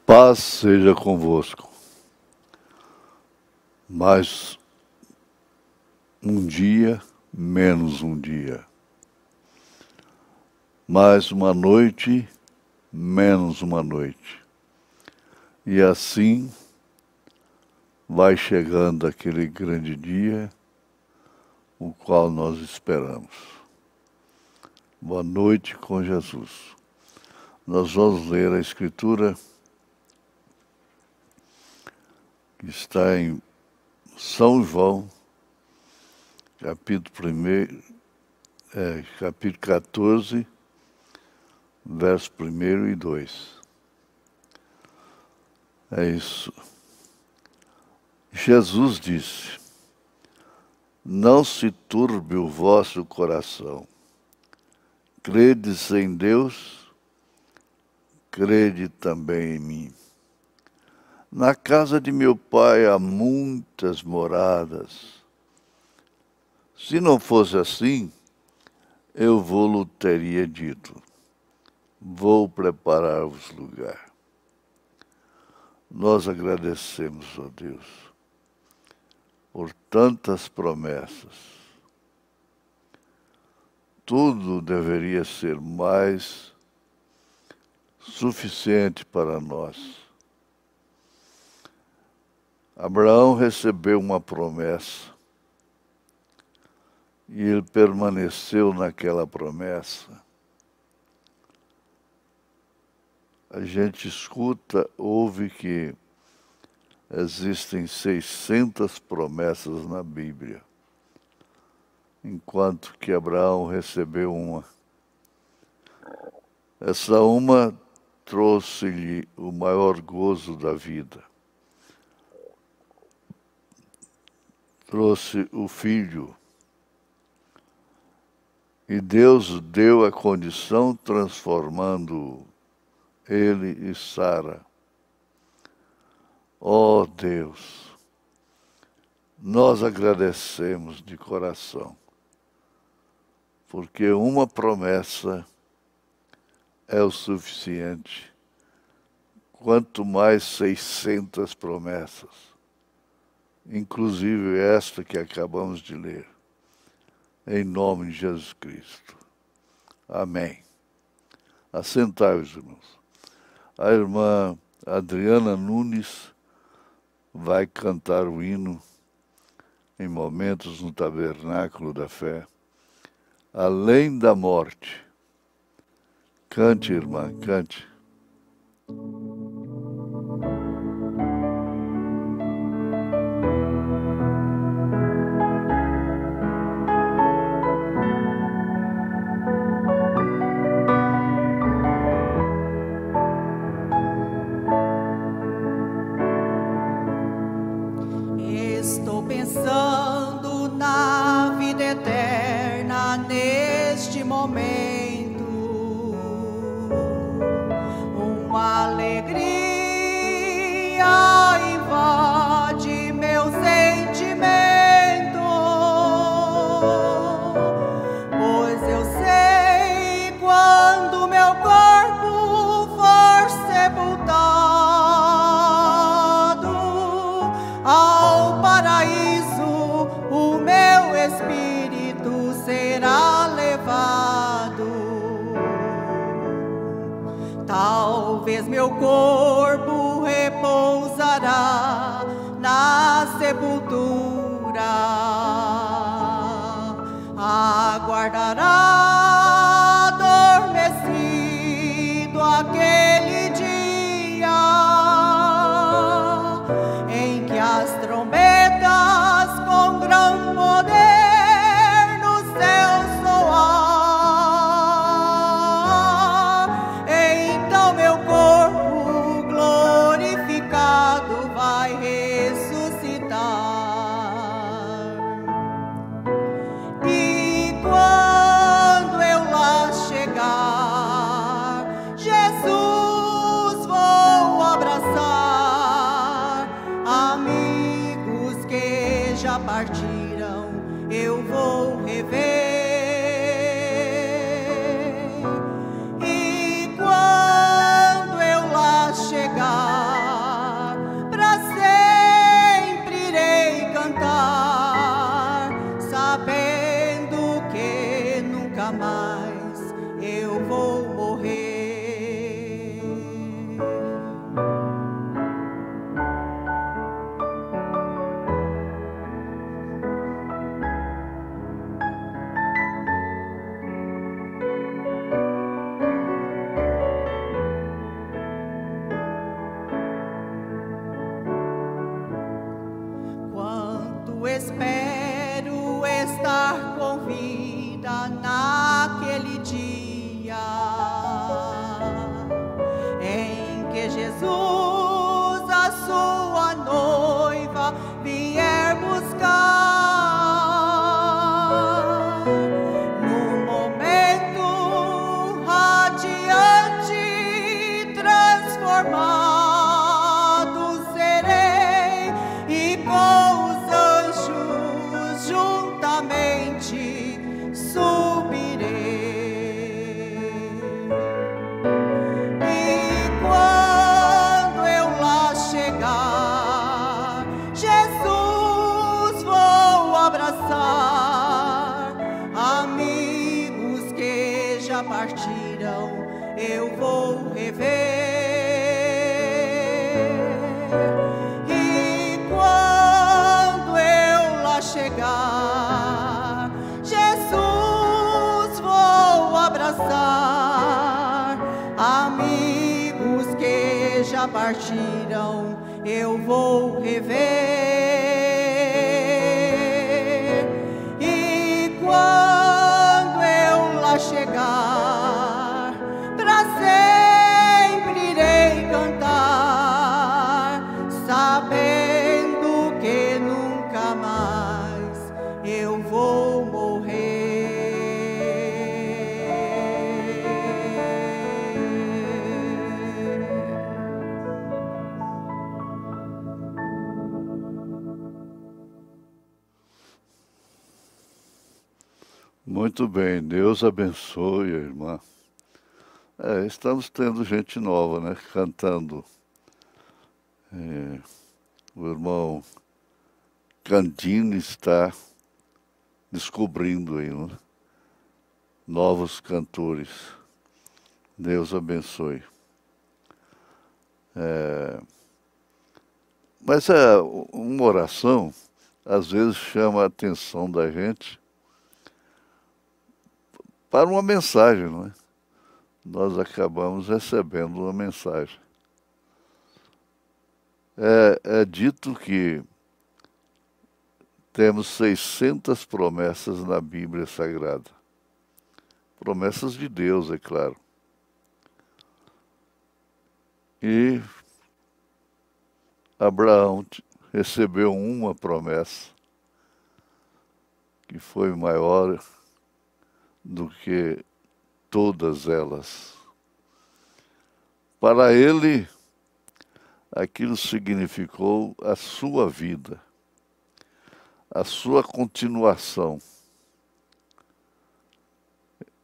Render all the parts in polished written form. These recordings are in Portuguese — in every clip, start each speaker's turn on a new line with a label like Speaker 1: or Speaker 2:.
Speaker 1: Paz seja convosco. Mais um dia, menos um dia. Mais uma noite, menos uma noite. E assim vai chegando aquele grande dia, o qual nós esperamos. Boa noite com Jesus. Nós vamos ler a Escritura que está em São João, capítulo 14, verso 1 e 2. É isso. Jesus disse: não se turbe o vosso coração. Credes em Deus, crede também em mim. Na casa de meu pai há muitas moradas. Se não fosse assim, eu vou-lhe teria dito: vou preparar-vos lugar. Nós agradecemos, ó Deus, por tantas promessas. Tudo deveria ser mais suficiente para nós. Abraão recebeu uma promessa e ele permaneceu naquela promessa. A gente escuta, ouve que existem 600 promessas na Bíblia, enquanto que Abraão recebeu uma. Essa uma trouxe-lhe o maior gozo da vida. Trouxe o filho. E Deus deu a condição transformando ele e Sara. Ó Deus, nós agradecemos de coração, porque uma promessa é o suficiente, quanto mais 600 promessas. Inclusive esta que acabamos de ler, em nome de Jesus Cristo. Amém. Assentai-vos, irmãos. A irmã Adriana Nunes vai cantar o hino em momentos no Tabernáculo da Fé, Além da Morte. Cante, irmã, cante.
Speaker 2: Estou pensando na vida eterna neste momento, uma alegria invade meu sentimento, pois eu sei quando meu corpo for sepultado, ao paraíso o meu espírito será levado. Talvez meu corpo repouso partiram, eu vou rever. E quando eu lá chegar, pra sempre irei cantar, sabendo que nunca mais eu vou morrer. Espero estar com vida naquele dia em que Jesus, a sua noiva, vier buscar. No momento radiante, transformado serei e com juntamente subirei. E quando eu lá chegar, Jesus vou abraçar. Amigos que já partiram, eu vou rever. Chegar, Jesus vou abraçar. Amigos que já partiram, eu vou rever. E quando eu lá chegar, pra sempre irei cantar, sabendo que nunca mais eu vou morrer.
Speaker 1: Muito bem, Deus abençoe a irmã. Estamos tendo gente nova, né, cantando. O irmão Candini está descobrindo aí, né, novos cantores. Deus abençoe. Mas uma oração, às vezes, chama a atenção da gente para uma mensagem, não é? Nós acabamos recebendo uma mensagem. É dito que temos 600 promessas na Bíblia Sagrada. Promessas de Deus, é claro. E Abraão recebeu uma promessa que foi maior do que todas elas. Para ele, aquilo significou a sua vida, a sua continuação.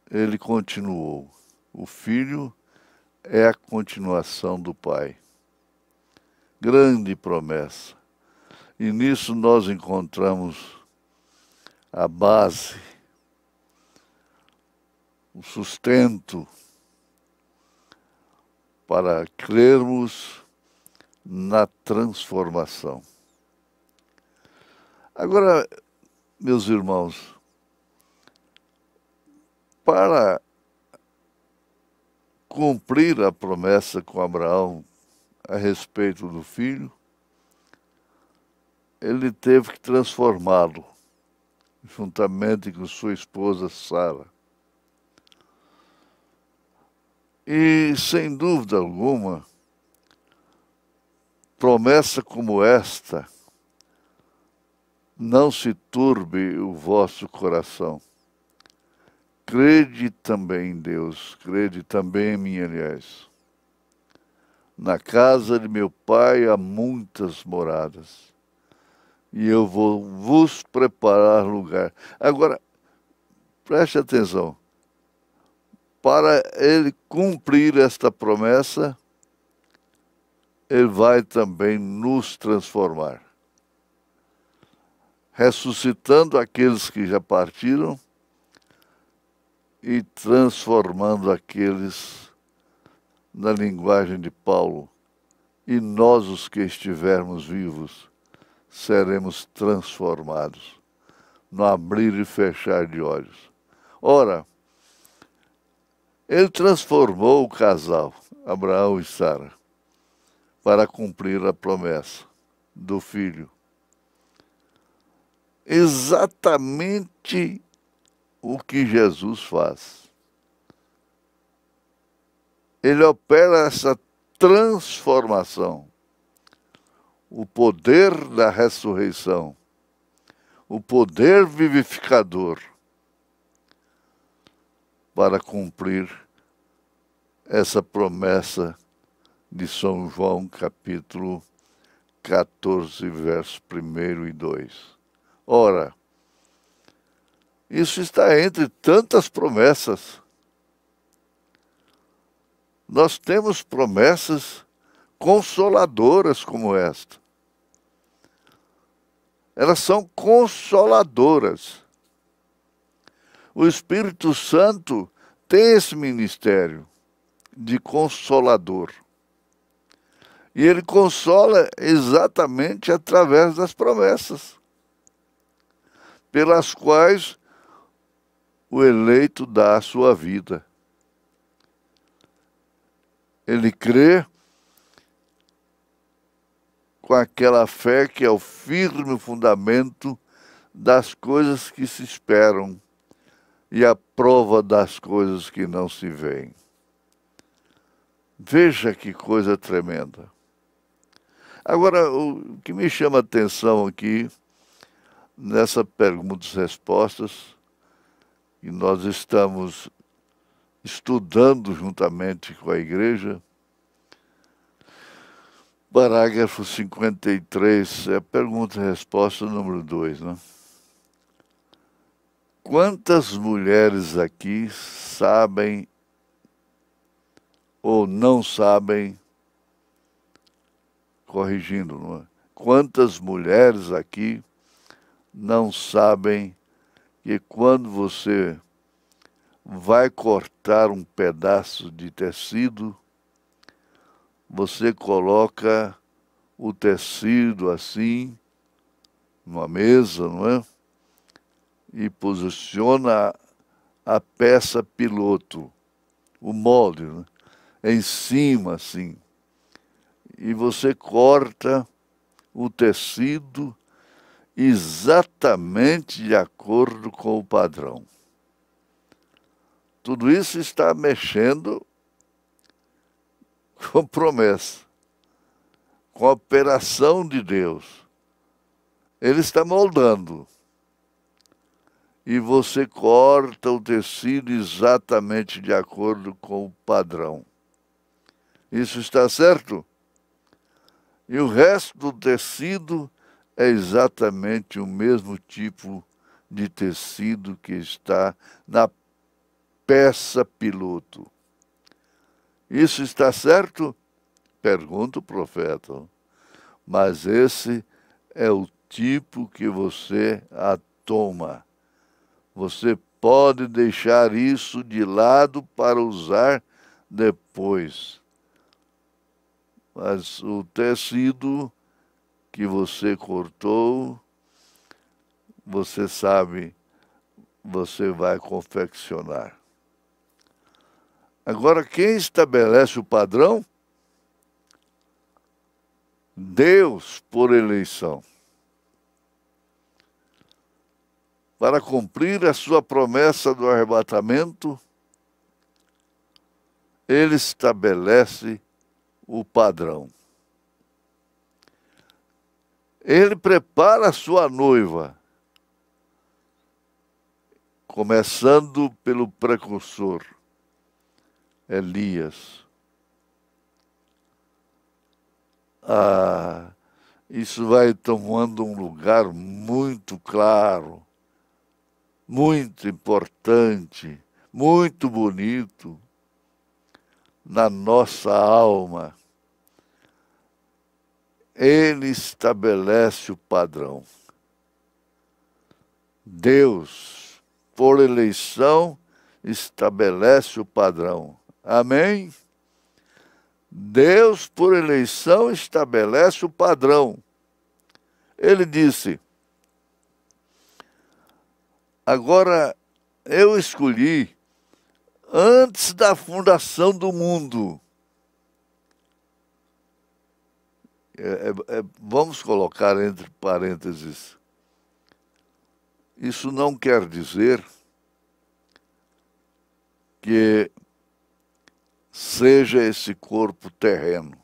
Speaker 1: Ele continuou. O filho é a continuação do pai. Grande promessa. E nisso nós encontramos a base, o sustento para crermos na transformação. Agora, meus irmãos, para cumprir a promessa com Abraão a respeito do filho, ele teve que transformá-lo, juntamente com sua esposa Sara. E, sem dúvida alguma, promessa como esta, não se turbe o vosso coração. Crede também em Deus, crede também em mim, aliás. Na casa de meu pai há muitas moradas. e eu vou vos preparar lugar. Agora, preste atenção. Para ele cumprir esta promessa, ele vai também nos transformar, ressuscitando aqueles que já partiram e transformando aqueles, na linguagem de Paulo, e nós, os que estivermos vivos, seremos transformados no abrir e fechar de olhos. Ora, ele transformou o casal, Abraão e Sara, para cumprir a promessa do filho. Exatamente o que Jesus faz. Ele opera essa transformação, o poder da ressurreição, o poder vivificador, para cumprir essa promessa de São João, capítulo 14, versos 1 e 2. Ora, isso está entre tantas promessas. Nós temos promessas consoladoras como esta. Elas são consoladoras. O Espírito Santo tem esse ministério de consolador. E ele consola exatamente através das promessas, pelas quais o eleito dá a sua vida. Ele crê com aquela fé que é o firme fundamento das coisas que se esperam e a prova das coisas que não se veem. Veja que coisa tremenda. Agora, o que me chama a atenção aqui, nessa perguntas e respostas, que nós estamos estudando juntamente com a igreja, parágrafo 53, é a pergunta e resposta número 2, né? Quantas mulheres aqui sabem ou não sabem, corrigindo, não é? Quantas mulheres aqui não sabem que quando você vai cortar um pedaço de tecido, você coloca o tecido assim, numa mesa, não é? E posiciona a peça piloto, o molde, né? Em cima, assim. E você corta o tecido exatamente de acordo com o padrão. Tudo isso está mexendo com promessa, com a operação de Deus. Ele está moldando. E você corta o tecido exatamente de acordo com o padrão. Isso está certo? E o resto do tecido é exatamente o mesmo tipo de tecido que está na peça piloto. Isso está certo? Pergunta o profeta. Mas esse é o tipo que você toma. Você pode deixar isso de lado para usar depois. Mas o tecido que você cortou, você sabe, você vai confeccionar. Agora, quem estabelece o padrão? Deus, por eleição. Para cumprir a sua promessa do arrebatamento, ele estabelece o padrão. Ele prepara a sua noiva, começando pelo precursor, Elias. isso vai tomando um lugar muito claro, muito importante, muito bonito na nossa alma. Ele estabelece o padrão. Deus, por eleição, estabelece o padrão. Amém? Deus, por eleição, estabelece o padrão. Ele disse: agora eu escolhi antes da fundação do mundo. Vamos colocar entre parênteses. Isso não quer dizer que seja esse corpo terreno.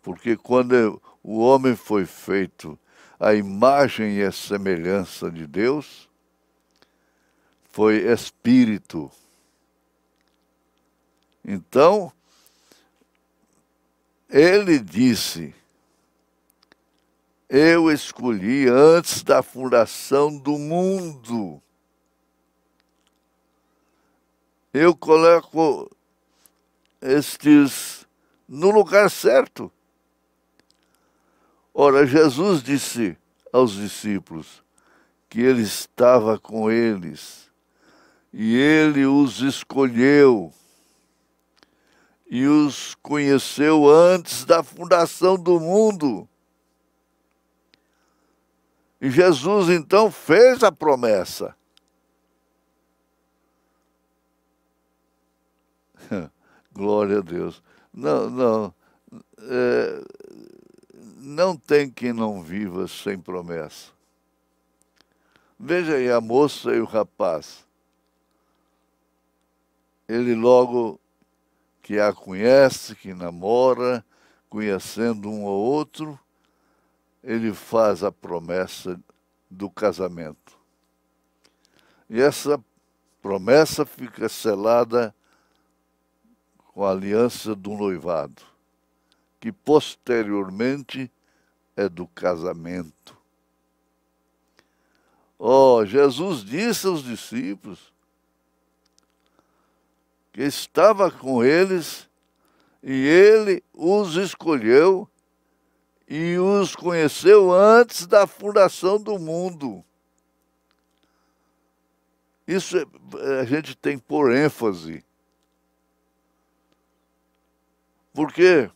Speaker 1: Porque quando o homem foi feito à imagem e à semelhança de Deus, foi espírito. Então, ele disse: eu escolhi antes da fundação do mundo. Eu coloco estes no lugar certo. Ora, Jesus disse aos discípulos que ele estava com eles e ele os escolheu e os conheceu antes da fundação do mundo. E Jesus, então, fez a promessa. Glória a Deus. Não tem quem não viva sem promessa. Veja aí a moça e o rapaz. Ele logo que a conhece, que namora, conhecendo um ao outro, ele faz a promessa do casamento. E essa promessa fica selada com a aliança do noivado, que posteriormente é do casamento. Jesus disse aos discípulos que estava com eles e ele os escolheu e os conheceu antes da fundação do mundo. Isso a gente tem que pôr ênfase. Porque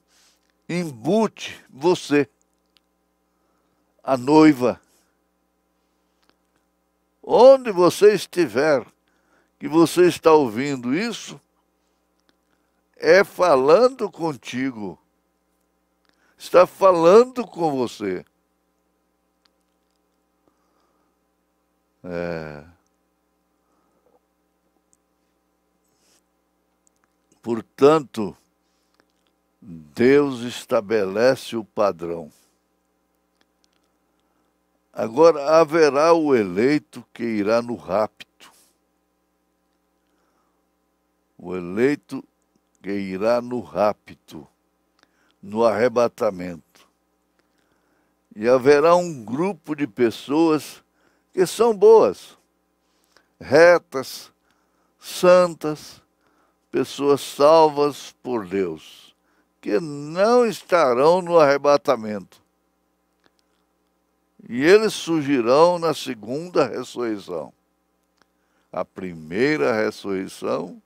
Speaker 1: embute você, a noiva. Onde você estiver, que você está ouvindo isso, é falando contigo. Está falando com você. Portanto, Deus estabelece o padrão. Agora haverá o eleito que irá no rapto. O eleito que irá no rapto, no arrebatamento. E haverá um grupo de pessoas que são boas, retas, santas, pessoas salvas por Deus, que não estarão no arrebatamento. E eles surgirão na segunda ressurreição. A primeira ressurreição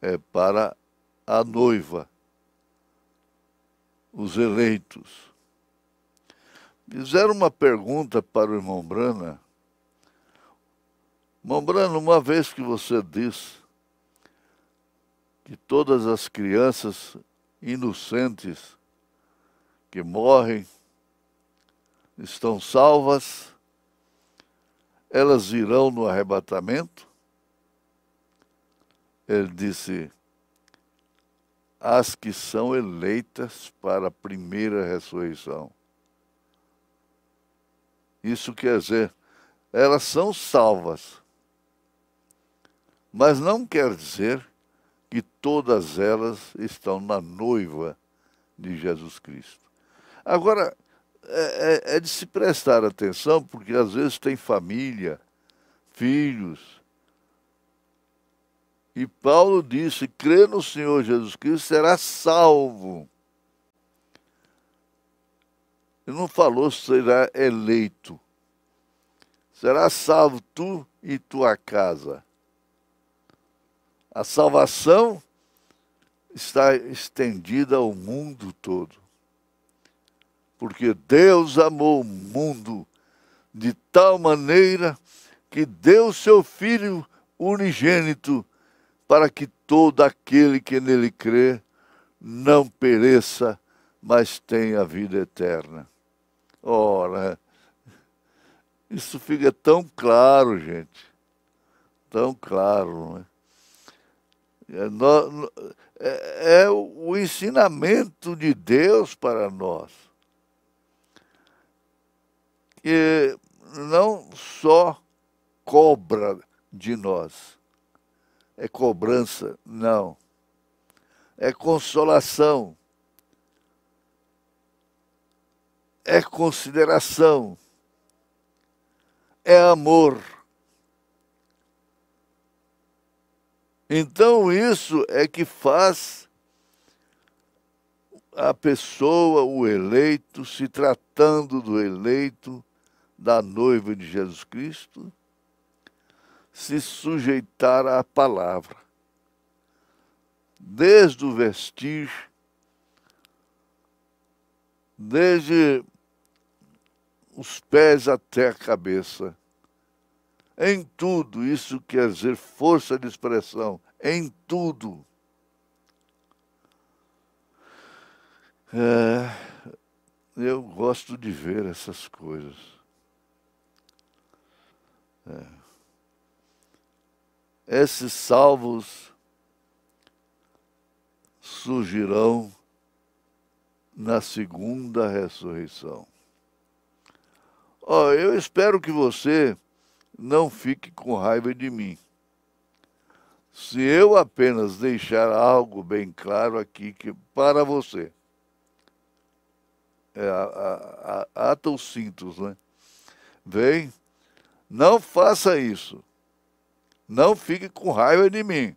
Speaker 1: é para a noiva, os eleitos. Fizeram uma pergunta para o irmão Brana. Irmão Brana, uma vez que você disse que todas as crianças inocentes que morrem estão salvas, elas irão no arrebatamento? Ele disse: as que são eleitas para a primeira ressurreição. Isso quer dizer, elas são salvas, mas não quer dizer que todas elas estão na noiva de Jesus Cristo. Agora, é de se prestar atenção, porque às vezes tem família, filhos. E Paulo disse: crê no Senhor Jesus Cristo, será salvo. Ele não falou será eleito. Será salvo tu e tua casa. A salvação está estendida ao mundo todo. Porque Deus amou o mundo de tal maneira que deu seu Filho unigênito para que todo aquele que nele crê não pereça, mas tenha vida eterna. Ora, isso fica tão claro, gente. Tão claro, né? É o ensinamento de Deus para nós. Que não só cobra de nós, é cobrança, não. É consolação, é consideração, é amor. Então isso é que faz a pessoa, o eleito, se tratando do eleito, da noiva de Jesus Cristo, se sujeitar à palavra. Desde o vestir, desde os pés até a cabeça. Em tudo, isso quer dizer força de expressão, em tudo. Eu gosto de ver essas coisas. Esses salvos surgirão na segunda ressurreição. Eu espero que você não fique com raiva de mim. Se eu apenas deixar algo bem claro aqui para você, ata os cintos, né? Vem, não faça isso. Não fique com raiva de mim.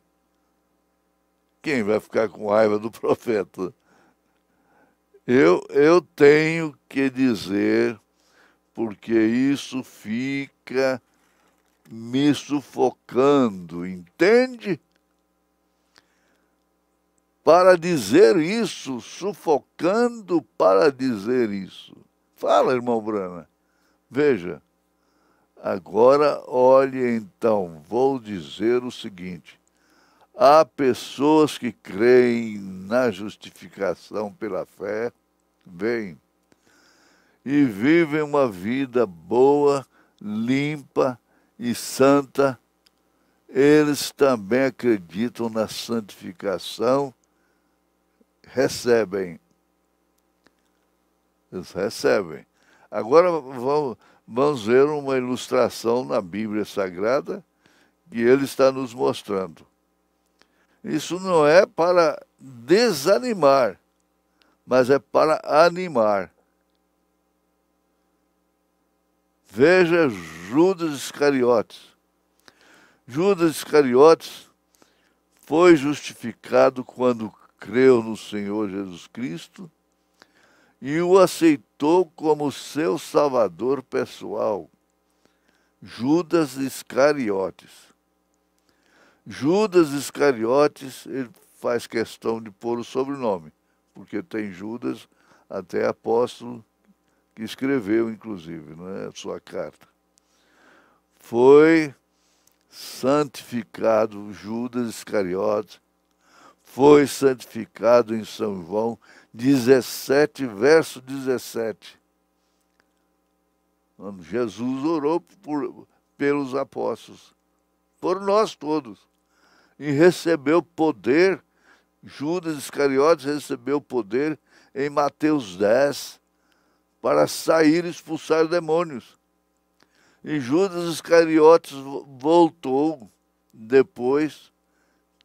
Speaker 1: Quem vai ficar com raiva do profeta? Eu tenho que dizer, porque isso fica me sufocando, entende? Para dizer isso, sufocando para dizer isso. Fala, irmão Brana. Veja. Agora, olhe então, vou dizer o seguinte. Há pessoas que creem na justificação pela fé, vêm, e vivem uma vida boa, limpa e santa. Eles também acreditam na santificação, recebem. Eles recebem. Agora vamos ver uma ilustração na Bíblia Sagrada que ele está nos mostrando. Isso não é para desanimar, mas é para animar. Veja Judas Iscariotes. Judas Iscariotes foi justificado quando creu no Senhor Jesus Cristo e o aceitou como seu salvador pessoal. Judas Iscariotes. Judas Iscariotes, ele faz questão de pôr o sobrenome, porque tem Judas, até apóstolo, que escreveu, inclusive, não é, a sua carta. Foi santificado Judas Iscariotes, foi santificado em São João 17, verso 17. Quando Jesus orou pelos apóstolos, por nós todos, e recebeu poder. Judas Iscariotes recebeu poder em Mateus 10 para sair e expulsar demônios. E Judas Iscariotes voltou depois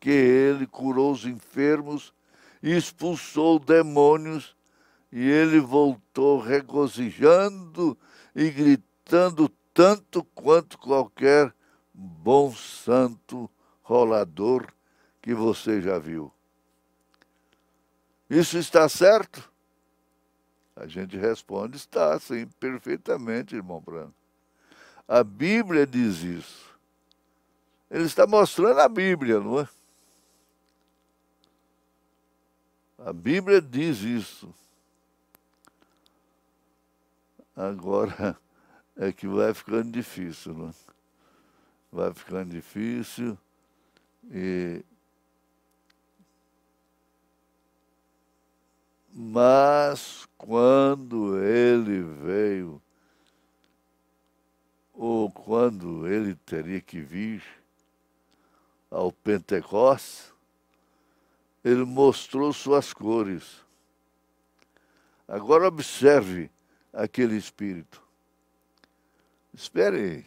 Speaker 1: que ele curou os enfermos e expulsou demônios E ele voltou regozijando e gritando tanto quanto qualquer bom santo rolador que você já viu. Isso está certo? A gente responde, está, sim, perfeitamente, irmão Branco. A Bíblia diz isso. Ele está mostrando a Bíblia, não é? A Bíblia diz isso. Agora é que vai ficando difícil, não é? Vai ficando difícil Mas quando ele veio, ou quando ele teria que vir ao Pentecostes, ele mostrou suas cores. Agora observe aquele espírito. Espere aí.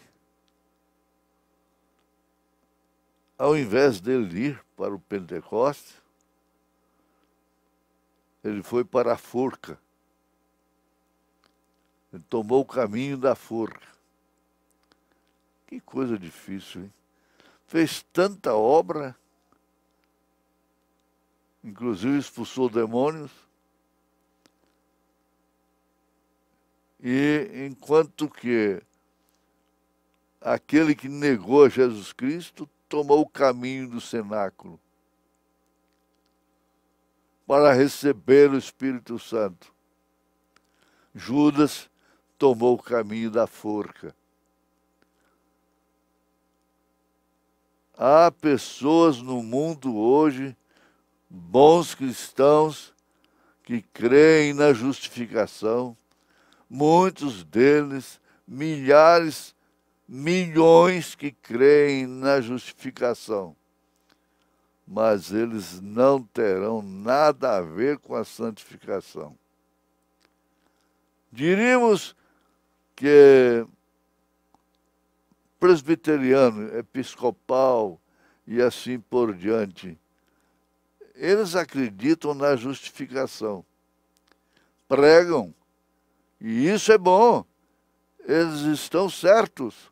Speaker 1: Ao invés dele ir para o Pentecostes, ele foi para a forca. Ele tomou o caminho da forca. Que coisa difícil, hein? Fez tanta obra, inclusive expulsou demônios, e enquanto que aquele que negou a Jesus Cristo tomou o caminho do cenáculo para receber o Espírito Santo. Judas tomou o caminho da forca. Há pessoas no mundo hoje, bons cristãos, que creem na justificação, muitos deles, milhares, milhões que creem na justificação, mas eles não terão nada a ver com a santificação. Diríamos que presbiteriano, episcopal e assim por diante, eles acreditam na justificação, pregam, e isso é bom, eles estão certos.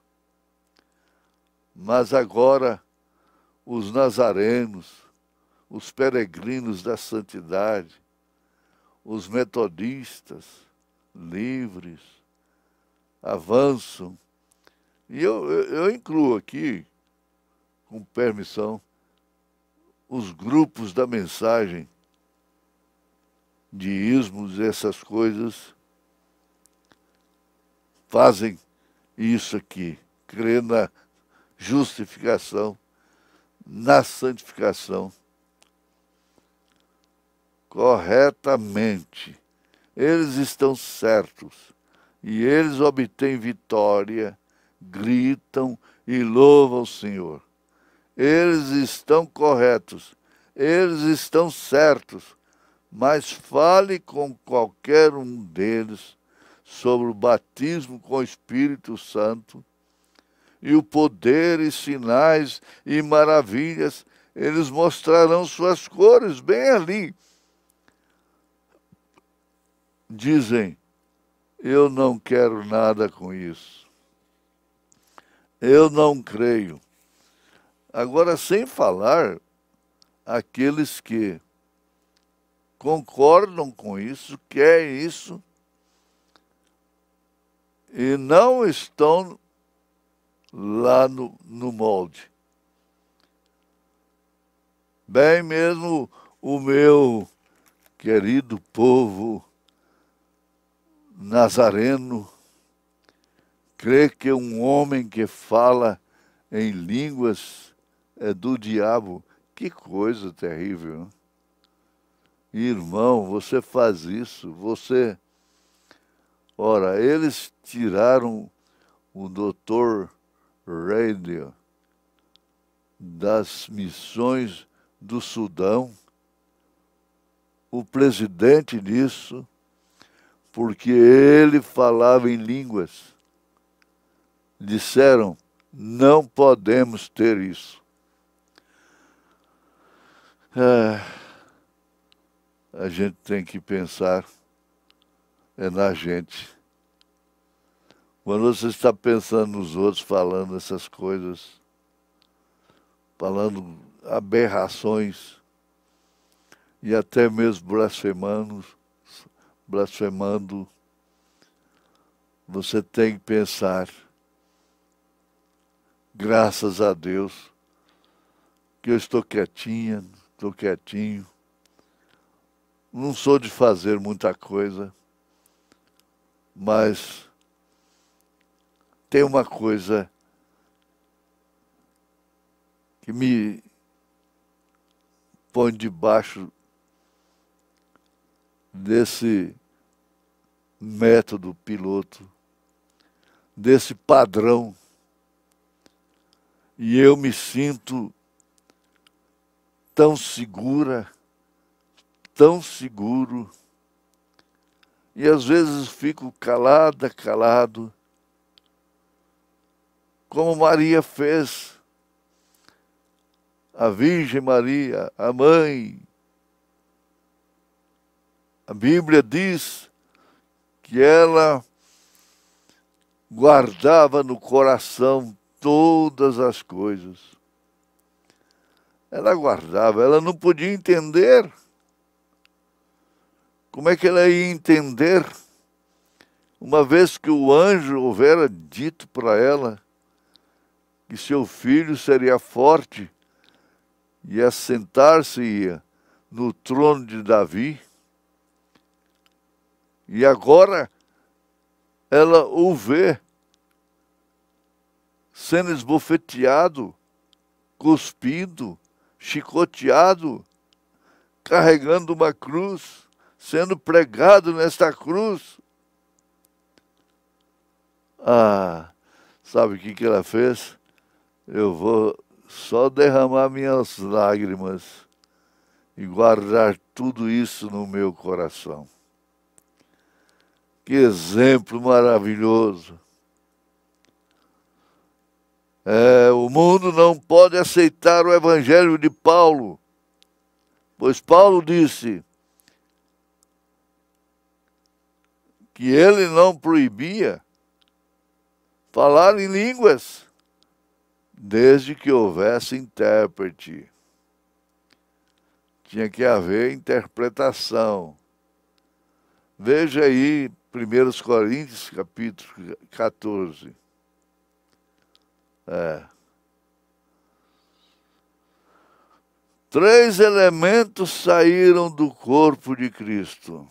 Speaker 1: Mas agora, os nazarenos, os peregrinos da santidade, os metodistas livres, avançam. E eu incluo aqui, com permissão, os grupos da mensagem, de ismos, essas coisas, fazem isso aqui, crê na justificação, na santificação, corretamente. Eles estão certos e eles obtêm vitória, gritam e louvam o Senhor. Eles estão corretos, eles estão certos, mas fale com qualquer um deles sobre o batismo com o Espírito Santo e o poder e sinais e maravilhas, eles mostrarão suas cores bem ali. Dizem, eu não quero nada com isso. Eu não creio. Agora, sem falar aqueles que concordam com isso, querem isso, e não estão lá no molde. Bem mesmo o meu querido povo nazareno crê que um homem que fala em línguas é do diabo. Que coisa terrível, hein? Irmão, você faz isso, você... Ora, eles tiraram o Dr. Radio das missões do Sudão, o presidente disso, porque ele falava em línguas. Disseram, não podemos ter isso. A gente tem que pensar é na gente. Quando você está pensando nos outros, falando essas coisas, falando aberrações e até mesmo blasfemando, você tem que pensar, graças a Deus, que eu estou quietinha, estou quietinho, não sou de fazer muita coisa, mas tem uma coisa que me põe debaixo desse método piloto, desse padrão, e eu me sinto tão segura, tão seguro, e às vezes fico calado, como Maria fez, a Virgem Maria, a mãe. A Bíblia diz que ela guardava no coração todas as coisas. Ela guardava, ela não podia entender. Como é que ela ia entender, uma vez que o anjo houvera dito para ela que seu filho seria forte e assentar-se-ia no trono de Davi? E agora ela o vê sendo esbofeteado, cuspido, chicoteado, carregando uma cruz, sendo pregado nesta cruz. Ah, sabe o que ela fez? Eu vou só derramar minhas lágrimas e guardar tudo isso no meu coração. Que exemplo maravilhoso! O mundo não pode aceitar o evangelho de Paulo, pois Paulo disse que ele não proibia falar em línguas, desde que houvesse intérprete. Tinha que haver interpretação. Veja aí 1 Coríntios, capítulo 14. Três elementos saíram do corpo de Cristo.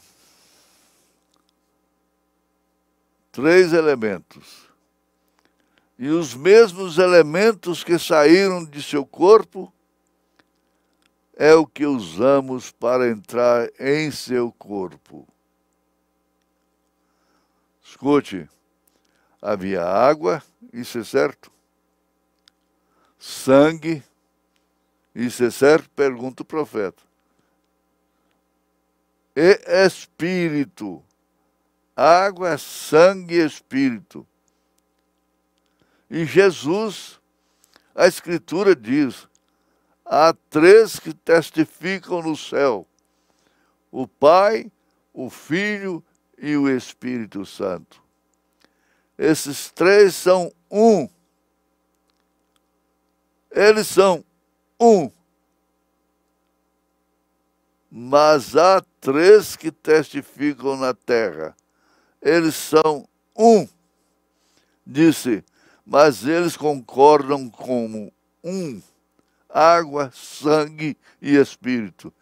Speaker 1: Três elementos. E os mesmos elementos que saíram de seu corpo é o que usamos para entrar em seu corpo. Escute, havia água, isso é certo? Sangue, isso é certo? Pergunta o profeta. E espírito. Água, sangue e espírito. E Jesus, a Escritura diz, há três que testificam no céu: o Pai, o Filho e o Espírito Santo. Esses três são um. Eles são um. Mas há três que testificam na terra. Eles são um. Disse, mas eles concordam como um. Água, sangue e espírito.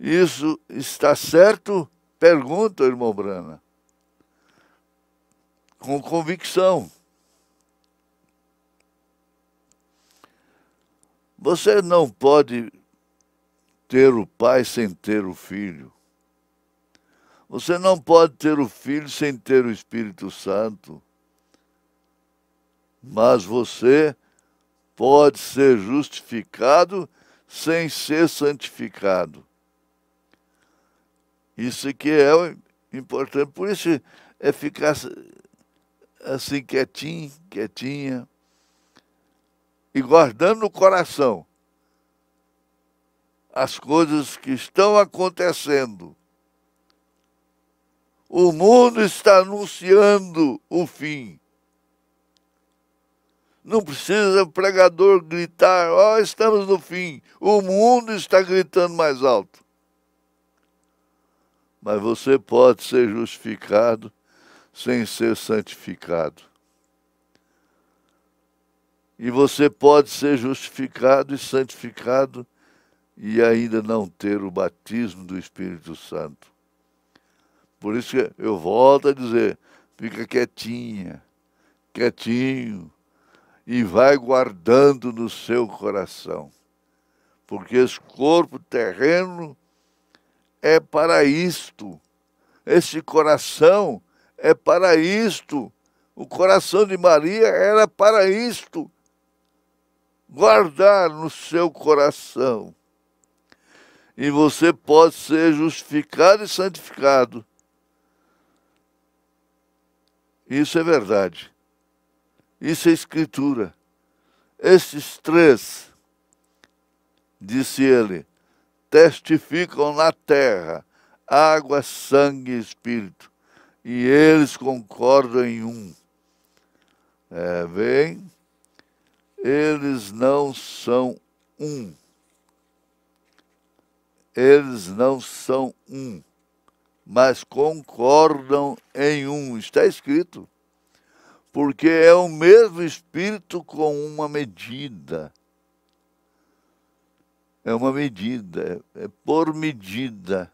Speaker 1: Isso está certo? Pergunta, irmão Brana. Com convicção. Você não pode ter o Pai sem ter o Filho. Você não pode ter o Filho sem ter o Espírito Santo. Mas você pode ser justificado sem ser santificado. Isso que é importante. Por isso é ficar assim quietinho, quietinha, e guardando no coração as coisas que estão acontecendo. O mundo está anunciando o fim. Não precisa o pregador gritar, ó, estamos no fim. O mundo está gritando mais alto. Mas você pode ser justificado sem ser santificado. E você pode ser justificado e santificado e ainda não ter o batismo do Espírito Santo. Por isso que eu volto a dizer, fica quietinha, quietinho, e vai guardando no seu coração. Porque esse corpo terreno é para isto. Esse coração é para isto. O coração de Maria era para isto. Guardar no seu coração. E você pode ser justificado e santificado. Isso é verdade. Isso é escritura. Estes três, disse ele, testificam na terra, água, sangue e espírito. E eles concordam em um. Bem, eles não são um. Eles não são um, mas concordam em um. Está escrito. Porque é o mesmo Espírito com uma medida. É uma medida, é por medida.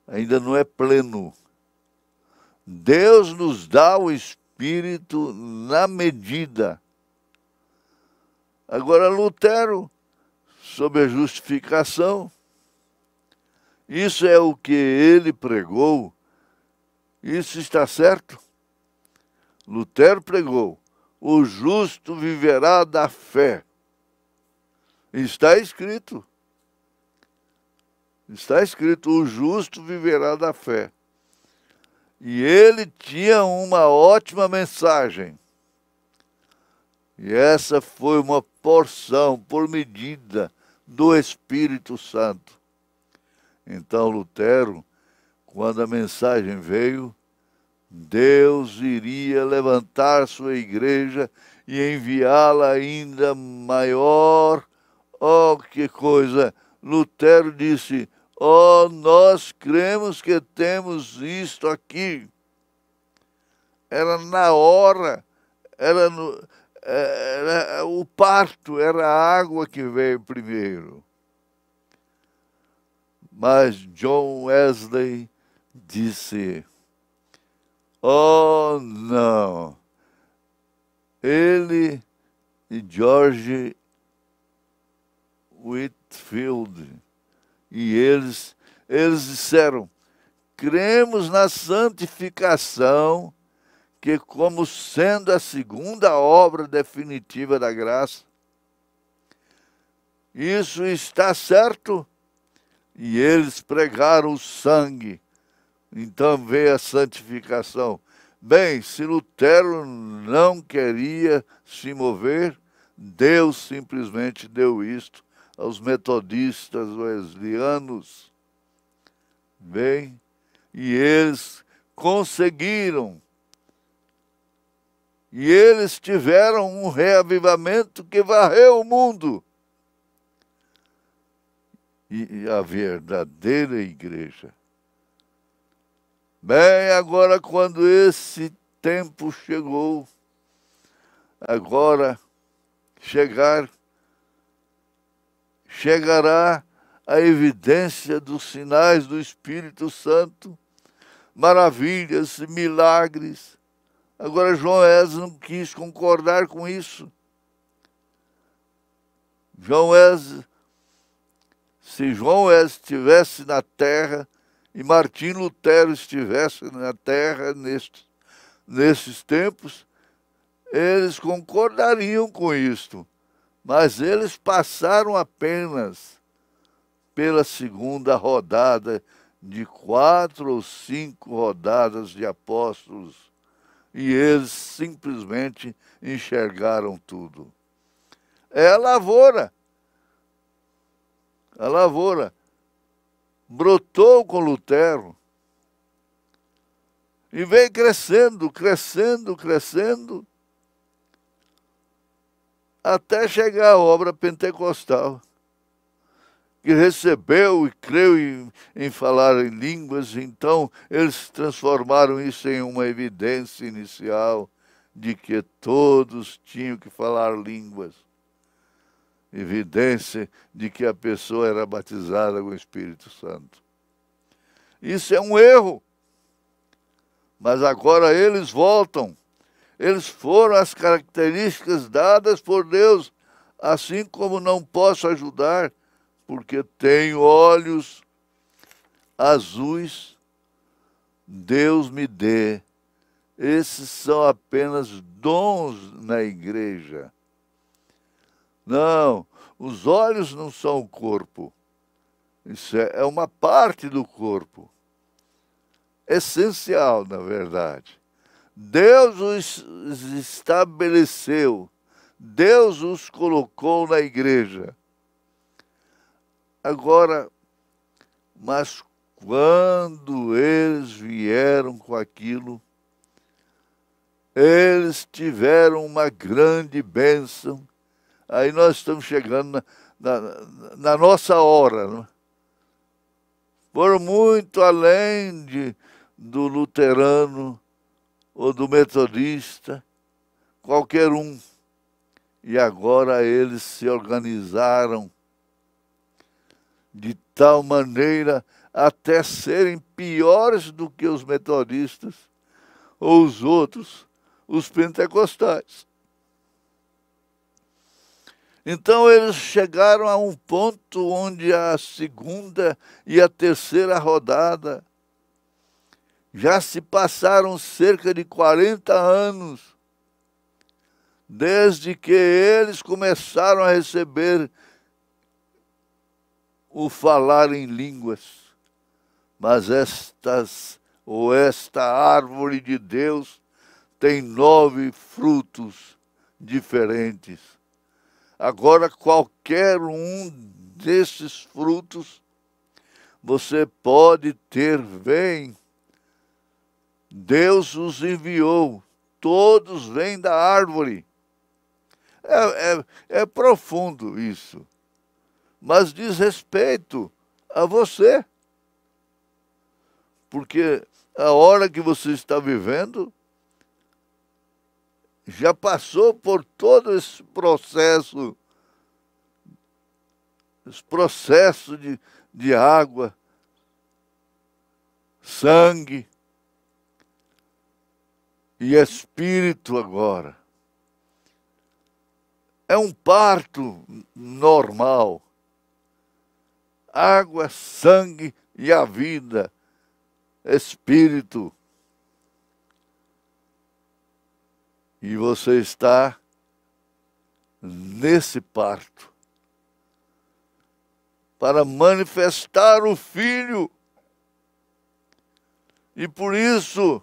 Speaker 1: Ainda não é pleno. Deus nos dá o Espírito na medida. Agora, Lutero, sobre a justificação, isso é o que ele pregou, isso está certo? Lutero pregou, o justo viverá da fé. Está escrito. Está escrito, o justo viverá da fé. E ele tinha uma ótima mensagem. E essa foi uma porção, por medida, do Espírito Santo. Então, Lutero, quando a mensagem veio, Deus iria levantar sua igreja e enviá-la ainda maior. Oh, que coisa! Lutero disse, oh, nós cremos que temos isto aqui. Era na hora, era o parto, era a água que veio primeiro. Mas John Wesley disse, oh, não. Ele e George Whitefield, e eles disseram, cremos na santificação, que como sendo a segunda obra definitiva da graça. Isso está certo? E eles pregaram o sangue. Então veio a santificação. Bem, se Lutero não queria se mover, Deus simplesmente deu isto aos metodistas wesleyanianos. Bem, e eles conseguiram. E eles tiveram um reavivamento que varreu o mundo. E a verdadeira igreja. Bem, agora quando esse tempo chegou, agora chegará a evidência dos sinais do Espírito Santo, maravilhas, milagres. Agora João Wesley não quis concordar com isso. Se João Wesley estivesse na terra e Martim Lutero estivesse na terra nesses tempos, eles concordariam com isto. Mas eles passaram apenas pela segunda rodada de 4 ou 5 rodadas de apóstolos. E eles simplesmente enxergaram tudo. É a lavoura. A lavoura brotou com Lutero. E vem crescendo, crescendo, crescendo, até chegar a obra pentecostal, que recebeu e creu em falar em línguas. Então eles transformaram isso em uma evidência inicial de que todos tinham que falar línguas. Evidência de que a pessoa era batizada com o Espírito Santo. Isso é um erro. Mas agora eles voltam. Eles foram as características dadas por Deus, assim como não posso ajudar, porque tenho olhos azuis, Deus me dê. Esses são apenas dons na igreja. Não, os olhos não são o corpo. Isso é uma parte do corpo. Essencial, na verdade. Deus os estabeleceu. Deus os colocou na igreja. Agora, mas quando eles vieram com aquilo, eles tiveram uma grande bênção. Aí nós estamos chegando na nossa hora. Não? Foram muito além do luterano ou do metodista, qualquer um. E agora eles se organizaram de tal maneira até serem piores do que os metodistas ou os outros, os pentecostais. Então eles chegaram a um ponto onde a segunda e a terceira rodada já se passaram cerca de 40 anos, desde que eles começaram a receber o falar em línguas. Mas esta árvore de Deus tem 9 frutos diferentes. Agora, qualquer um desses frutos você pode ter, vem. Deus os enviou, todos vêm da árvore. É profundo isso, mas diz respeito a você. Porque a hora que você está vivendo já passou por todo esse processo de água, sangue e espírito agora. É um parto normal. Água, sangue e a vida, espírito. E você está nesse parto para manifestar o Filho. E por isso,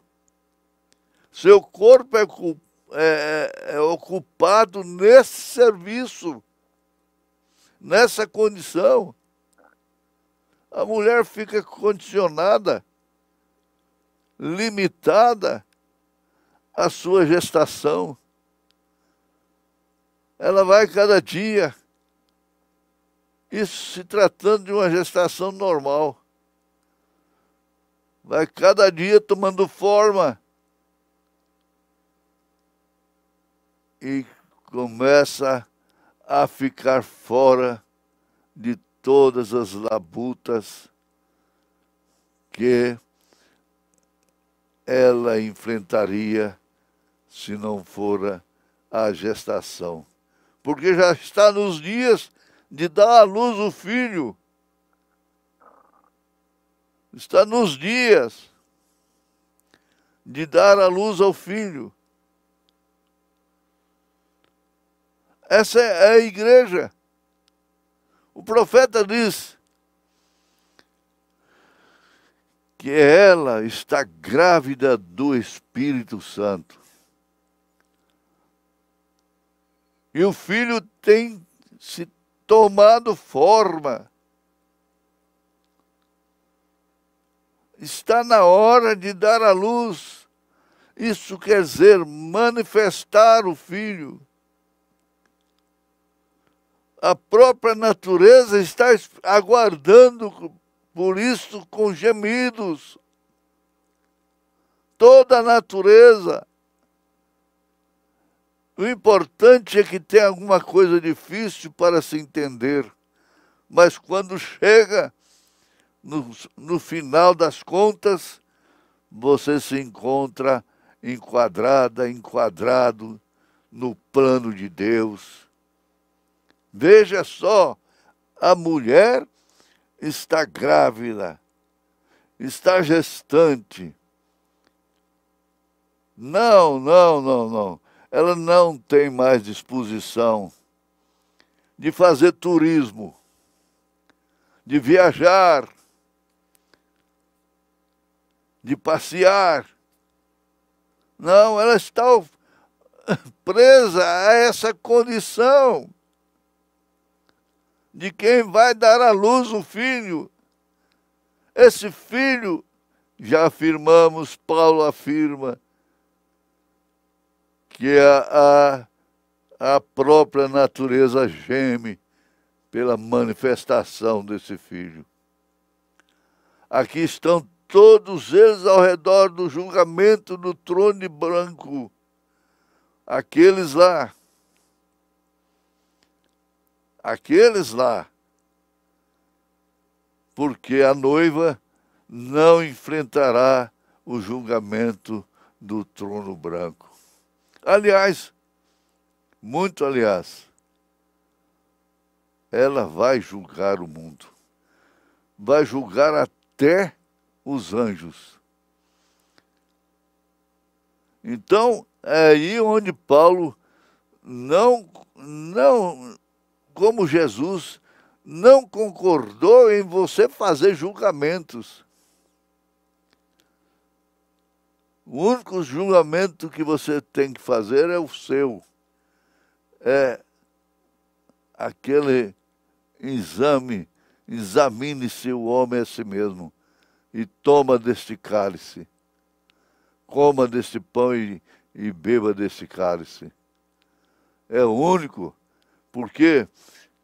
Speaker 1: seu corpo é ocupado nesse serviço, nessa condição. A mulher fica condicionada, limitada à sua gestação. Ela vai cada dia, isso se tratando de uma gestação normal, vai cada dia tomando forma e começa a ficar fora de todas as labutas que ela enfrentaria se não fora a gestação. Porque já está nos dias de dar à luz o filho. Está nos dias de dar à luz ao filho. Essa é a igreja. O profeta diz que ela está grávida do Espírito Santo. E o filho tem se tomado forma. Está na hora de dar à luz Isso quer dizer manifestar o Filho. A própria natureza está aguardando por isso com gemidos. Toda a natureza. O importante é que tem alguma coisa difícil para se entender. Mas quando chega no final das contas, você se encontra enquadrado no plano de Deus. Veja só, a mulher está grávida, está gestante. Não. Ela não tem mais disposição de fazer turismo, de viajar, de passear. Não, ela está presa a essa condição de quem vai dar à luz o filho. Esse filho, já afirmamos, Paulo afirma, que a própria natureza geme pela manifestação desse filho. Aqui estão todos eles ao redor do julgamento do trono branco. Aqueles lá. Porque a noiva não enfrentará o julgamento do trono branco. Aliás, ela vai julgar o mundo. Vai julgar até os anjos. Então, é aí onde Paulo como Jesus, não concordou em você fazer julgamentos. O único julgamento que você tem que fazer é o seu. É aquele examine-se o homem a si mesmo e toma deste cálice. Coma deste pão e beba deste cálice. É o único, porque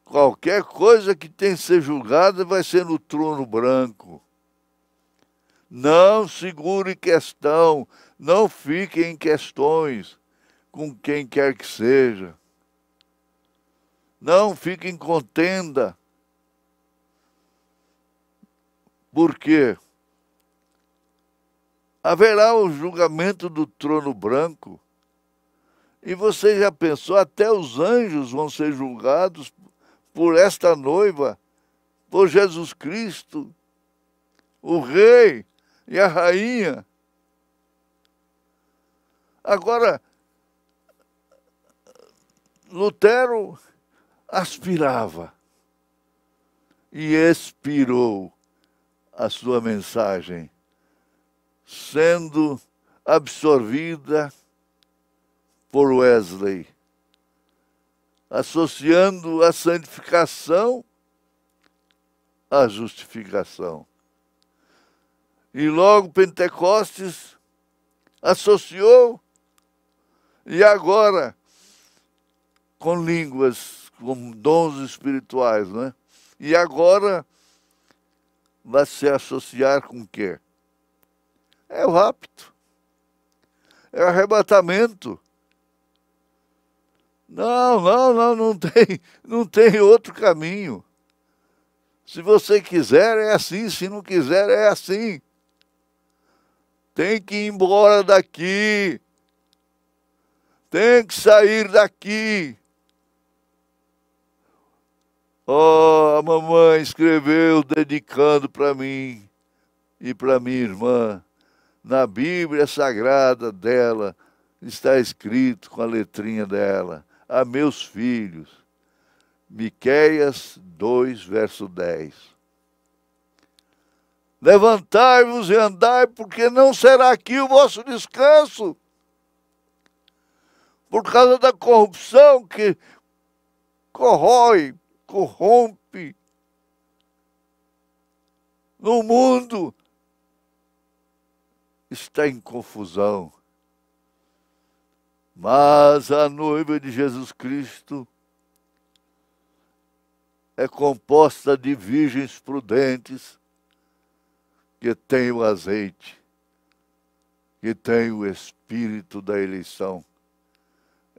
Speaker 1: qualquer coisa que tem que ser julgada vai ser no trono branco. Não segure questão, não fique em questões com quem quer que seja. Não fique em contenda. Por quê? Haverá o julgamento do trono branco. E você já pensou, até os anjos vão ser julgados por esta noiva, por Jesus Cristo, o rei e a rainha. Agora, Lutero aspirava e expirou a sua mensagem, sendo absorvida por Wesley, associando a santificação à justificação. E logo Pentecostes associou, e agora com línguas, com dons espirituais, né? E agora vai se associar com o quê? É o rapto, é o arrebatamento. Não tem outro caminho. Se você quiser, é assim. Se não quiser, é assim. Tem que ir embora daqui. Tem que sair daqui. Oh, a mamãe escreveu dedicando para mim e para minha irmã. Na Bíblia Sagrada dela está escrito com a letrinha dela: a meus filhos. Miqueias 2, verso 10. Levantai-vos e andai, porque não será aqui o vosso descanso. Por causa da corrupção que corrompe no mundo, está em confusão. Mas a noiva de Jesus Cristo é composta de virgens prudentes que têm o azeite, que têm o espírito da eleição.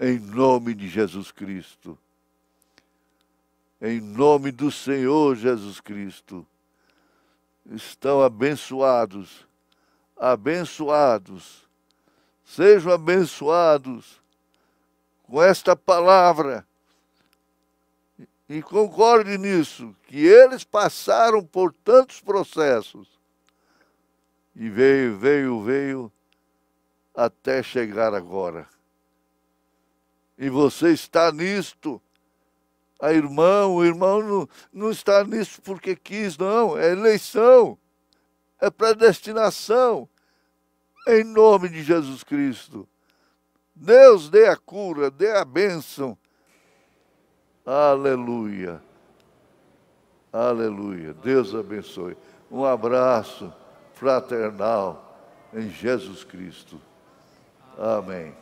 Speaker 1: Em nome de Jesus Cristo. Em nome do Senhor Jesus Cristo. Estão abençoados. Abençoados. Sejam abençoados com esta palavra. E concorde nisso, que eles passaram por tantos processos. E veio, até chegar agora. E você está nisto. O irmão não está nisso porque quis, não. É eleição. É predestinação. Em nome de Jesus Cristo. Deus dê a cura, dê a bênção. Aleluia. Aleluia. Deus abençoe. Um abraço fraternal em Jesus Cristo. Amém.